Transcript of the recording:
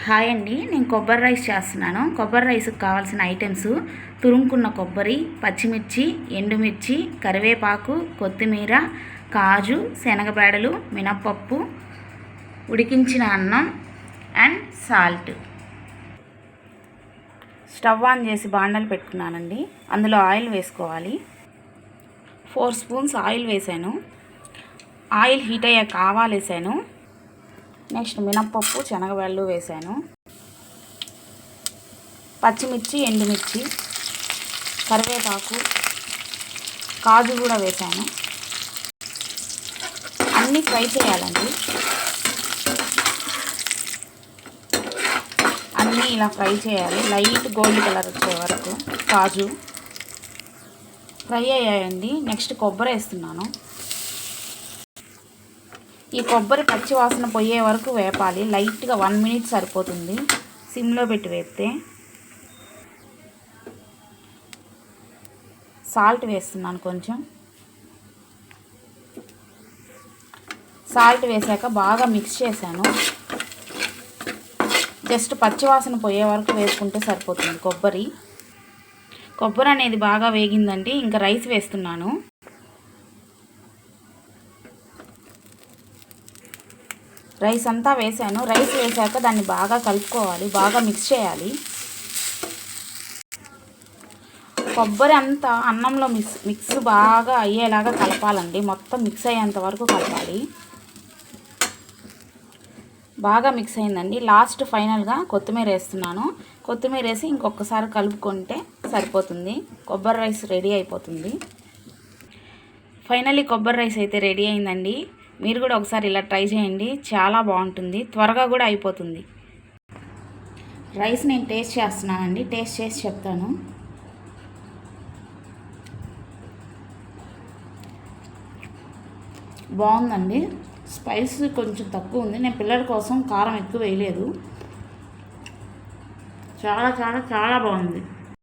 Hi అండి, నేను కొబ్బరి రైస్ చేస్తున్నాను. కొబ్బరి రైస్కి కావాల్సిన ఐటమ్స్: తురుముకున్న కొబ్బరి, పచ్చిమిర్చి, ఎండుమిర్చి, కరివేపాకు, కొత్తిమీర, కాజు, శనగబేడలు, మినప్పప్పు, ఉడికించిన అన్నం అండ్ సాల్ట్. స్టవ్ ఆన్ చేసి బాండలు పెట్టుకున్నానండి. అందులో ఆయిల్ వేసుకోవాలి. 4 స్పూన్స్ ఆయిల్ వేసాను. ఆయిల్ హీట్ అయ్యాక ఆవాలు వేసాను. నెక్స్ట్ మినప్పప్పు, శనగబేడలు వేసాను. పచ్చిమిర్చి, ఎండుమిర్చి, కరివేపాకు, కాజు కూడా వేసాను. అన్నీ ఫ్రై చేయాలండి. అన్నీ ఇలా ఫ్రై చేయాలి, లైట్ గోల్డ్ కలర్ వచ్చే వరకు. కాజు ఫ్రై అయ్యాయండి. నెక్స్ట్ కొబ్బరి వేస్తున్నాను. ఈ కొబ్బరి పచ్చి వాసన పోయే వరకు వేపాలి. లైట్గా 1 మినిట్ సరిపోతుంది, సిమ్లో పెట్టి వేపితే. సాల్ట్ వేస్తున్నాను కొంచెం. సాల్ట్ వేసాక బాగా మిక్స్ చేశాను. జస్ట్ పచ్చి వాసన పోయే వరకు వేసుకుంటే సరిపోతుంది. కొబ్బరి అనేది బాగా వేగిందండి. ఇంకా రైస్ వేస్తున్నాను. రైస్ అంతా వేసాను. రైస్ వేసాక దాన్ని బాగా కలుపుకోవాలి, బాగా మిక్స్ చేయాలి. కొబ్బరి అంతా అన్నంలో మిక్స్ బాగా అయ్యేలాగా కలపాలండి. మొత్తం మిక్స్ అయ్యేంత వరకు కలపాలి. బాగా మిక్స్ అయిందండి. లాస్ట్ ఫైనల్గా కొత్తిమీర వేస్తున్నాను. కొత్తిమీర వేసి ఇంకొకసారి కలుపుకుంటే సరిపోతుంది. కొబ్బరి రైస్ రెడీ అయిపోతుంది. ఫైనల్లీ కొబ్బరి రైస్ అయితే రెడీ అయిందండి. మీరు కూడా ఒకసారి ఇలా ట్రై చేయండి, చాలా బాగుంటుంది, త్వరగా కూడా అయిపోతుంది. రైస్ నేను టేస్ట్ చేస్తున్నానండి. టేస్ట్ చేసి చెప్తాను. బాగుందండి. స్పైస్ కొంచెం తక్కువ ఉంది. నేను పిల్లల కోసం కారం ఎక్కువ వేయలేదు. చాలా చాలా చాలా బాగుంది.